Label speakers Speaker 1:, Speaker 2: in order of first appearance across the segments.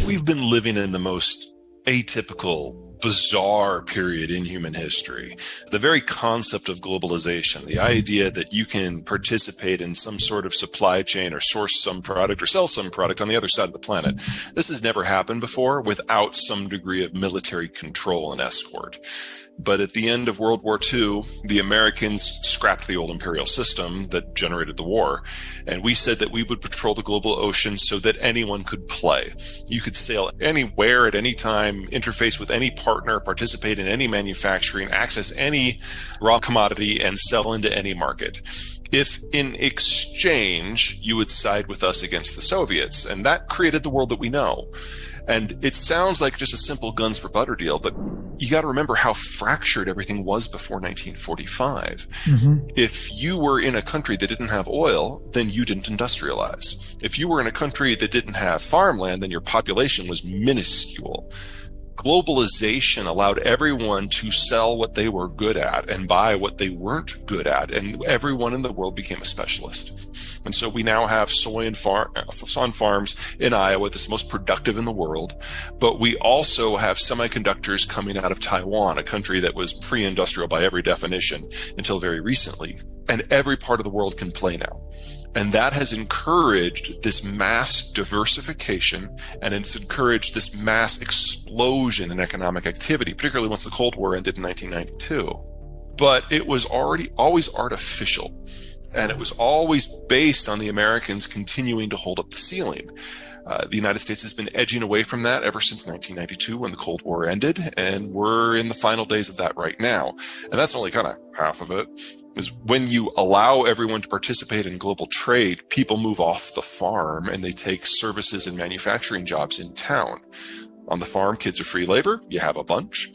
Speaker 1: We've been living in the most atypical, bizarre period in human history. The very concept of globalization, the idea that you can participate in some sort of supply chain or source some product or sell some product on the other side of the planet, this has never happened before without some degree of military control and escort. But at the end of World War II, the Americans scrapped the old imperial system that generated the war. And we said that we would patrol the global ocean so that anyone could play. You could sail anywhere at any time, interface with any partner, participate in any manufacturing, access any raw commodity, and sell into any market. If in exchange, you would side with us against the Soviets. And that created the world that we know. And it sounds like just a simple guns for butter deal, but you got to remember how fractured everything was before 1945. Mm-hmm. If you were in a country that didn't have oil, then you didn't industrialize. If you were in a country that didn't have farmland, then your population was minuscule. Globalization allowed everyone to sell what they were good at and buy what they weren't good at, and everyone in the world became a specialist. And so we now have soy on farms in Iowa that's most productive in the world. But we also have semiconductors coming out of Taiwan, a country that was pre-industrial by every definition until very recently. And every part of the world can play now. And that has encouraged this mass diversification, and it's encouraged this mass explosion in economic activity, particularly once the Cold War ended in 1992. But it was always artificial. And it was always based on the Americans continuing to hold up the ceiling. The United States has been edging away from that ever since 1992 when the Cold War ended, and we're in the final days of that right now. And that's only kind of half of it. Is when you allow everyone to participate in global trade, people move off the farm and they take services and manufacturing jobs in town. On the farm, kids are free labor. You have a bunch.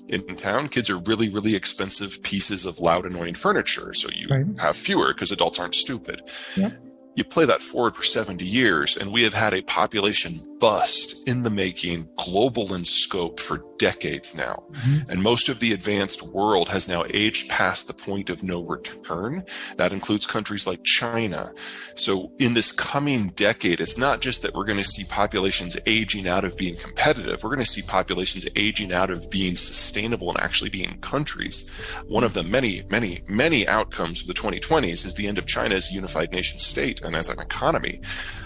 Speaker 1: In town, kids are really, really expensive pieces of loud, annoying furniture. So you have fewer because adults aren't stupid. Yep. You play that forward for 70 years, and we have had a population bust in the making, global in scope for decades now. Mm-hmm. And most of the advanced world has now aged past the point of no return. That includes countries like China. So in this coming decade, it's not just that we're going to see populations aging out of being competitive. We're going to see populations aging out of being sustainable and actually being countries. One of the many, many, many outcomes of the 2020s is the end of China as a unified nation state and as an economy.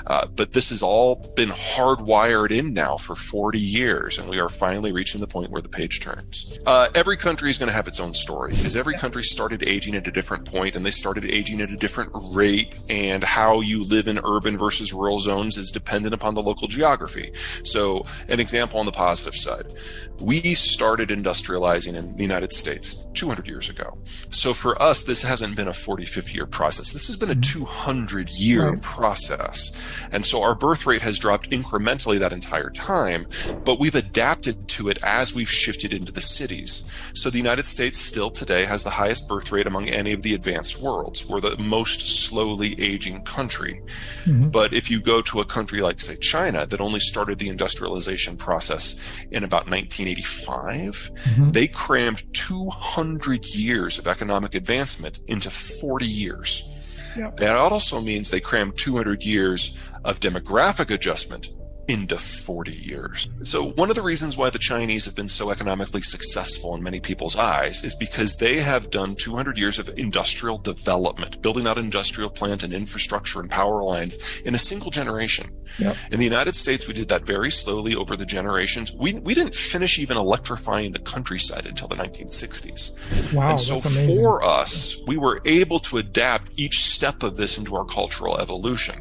Speaker 1: But this has all been hardwired in now for 40 years, and we are finally reaching the point where the page turns. Every country is going to have its own story, because every country started aging at a different point, and they started aging at a different rate, and how you live in urban versus rural zones is dependent upon the local geography. So an example on the positive side, we started industrializing in the United States 200 years ago. So for us, this hasn't been a 40, 50-year process. This has been a 200-year process. And so our birth rate has dropped incrementally that entire time, but we've adapted to it as we've shifted into the cities. So the United States still today has the highest birth rate among any of the advanced worlds. We're the most slowly aging country. Mm-hmm. But if you go to a country like, say, China, that only started the industrialization process in about 1985, they crammed 200 years of economic advancement into 40 years. Yep. That also means they crammed 200 years of demographic adjustment into 40 years. So one of the reasons why the Chinese have been so economically successful in many people's eyes is because they have done 200 years of industrial development, building out industrial plant and infrastructure and power lines in a single generation. Yep. In the United States, we did that very slowly over the generations. We didn't finish even electrifying the countryside until the 1960s.
Speaker 2: Wow,
Speaker 1: and so for us, we were able to adapt each step of this into our cultural evolution.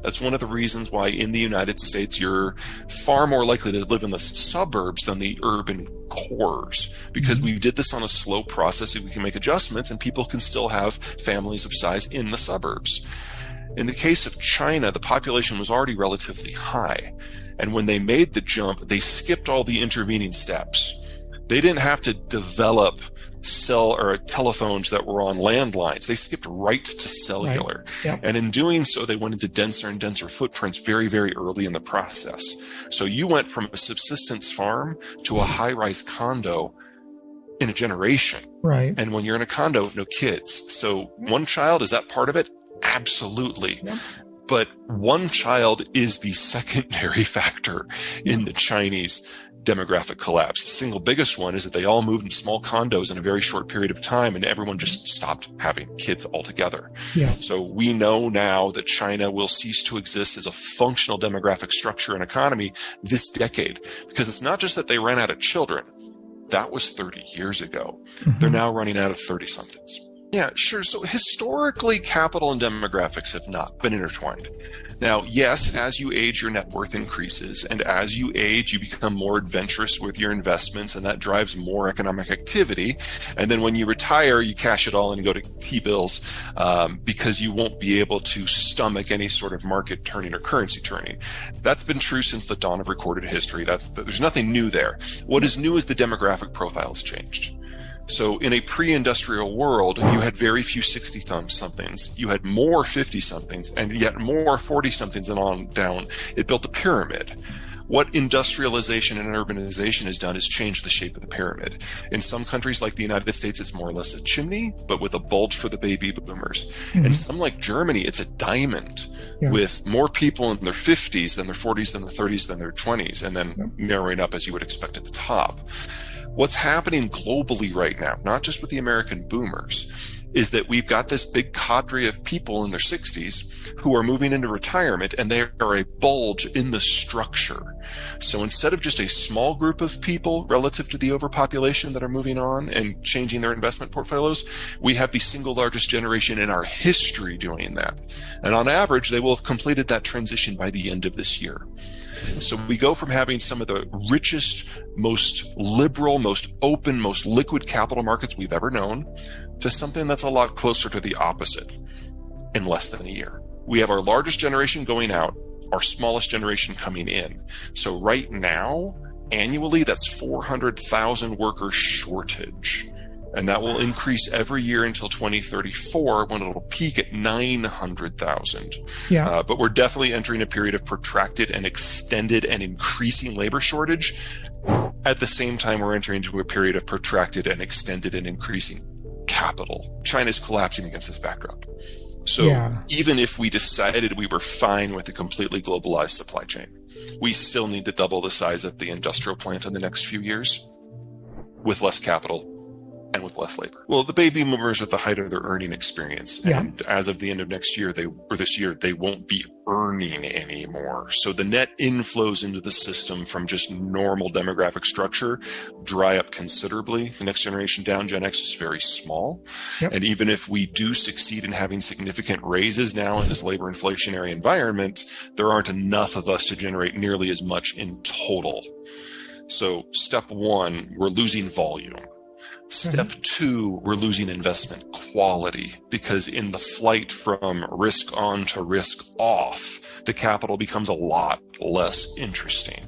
Speaker 1: That's one of the reasons why in the United States, you're far more likely to live in the suburbs than the urban cores, because we did this on a slow process and we can make adjustments and people can still have families of size in the suburbs. In the case of China, the population was already relatively high. And when they made the jump, they skipped all the intervening steps. They didn't have to develop cell or telephones that were on landlines. They skipped right to cellular. Right. Yep. And in doing so, they went into denser and denser footprints very, very early in the process. So you went from a subsistence farm to a high-rise condo in a generation.
Speaker 2: Right.
Speaker 1: And when you're in a condo, no kids. So one child, is that part of it? Absolutely. Yep. But one child is the secondary factor in the Chinese demographic collapse. The single biggest one is that they all moved in small condos in a very short period of time, and everyone just stopped having kids altogether.
Speaker 2: Yeah.
Speaker 1: So we know now that China will cease to exist as a functional demographic structure and economy this decade, because it's not just that they ran out of children. That was 30 years ago.
Speaker 2: Mm-hmm.
Speaker 1: They're now running out of 30-somethings. Yeah, sure. So historically, capital and demographics have not been intertwined. Now, yes, as you age, your net worth increases. And as you age, you become more adventurous with your investments, and that drives more economic activity. And then when you retire, you cash it all and go to T-bills because you won't be able to stomach any sort of market turning or currency turning. That's been true since the dawn of recorded history. There's nothing new there. What is new is the demographic profile has changed. So in a pre-industrial world, you had very few 60-somethings. You had more 50-somethings and yet more 40-somethings and on down. It built a pyramid. What industrialization and urbanization has done is change the shape of the pyramid. In some countries like the United States, it's more or less a chimney, but with a bulge for the baby boomers. Mm-hmm. And some like Germany, it's a diamond with more people in their 50s than their 40s, than their 30s, than their 20s, and then narrowing up as you would expect at the top. What's happening globally right now, not just with the American boomers, is that we've got this big cadre of people in their 60s who are moving into retirement, and they are a bulge in the structure. So instead of just a small group of people relative to the overpopulation that are moving on and changing their investment portfolios, we have the single largest generation in our history doing that. And on average, they will have completed that transition by the end of this year. So we go from having some of the richest, most liberal, most open, most liquid capital markets we've ever known to something that's a lot closer to the opposite in less than a year. We have our largest generation going out, our smallest generation coming in. So right now, annually, that's 400,000 worker shortage. And that will increase every year until 2034 when it'll peak at 900,000.
Speaker 2: Yeah.
Speaker 1: But we're definitely entering a period of protracted and extended and increasing labor shortage. At the same time, we're entering into a period of protracted and extended and increasing capital. China's collapsing against this backdrop. So even if we decided we were fine with a completely globalized supply chain, we still need to double the size of the industrial plant in the next few years with less capital and with less labor. Well, the baby boomers are at the height of their earning experience.
Speaker 2: Yeah.
Speaker 1: And as of the end of next year, this year, they won't be earning anymore. So the net inflows into the system from just normal demographic structure dry up considerably. The next generation down, Gen X, is very small. Yep. And even if we do succeed in having significant raises now in this labor inflationary environment, there aren't enough of us to generate nearly as much in total. So step one, we're losing volume. Step two, we're losing investment quality, because in the flight from risk on to risk off, the capital becomes a lot less interesting.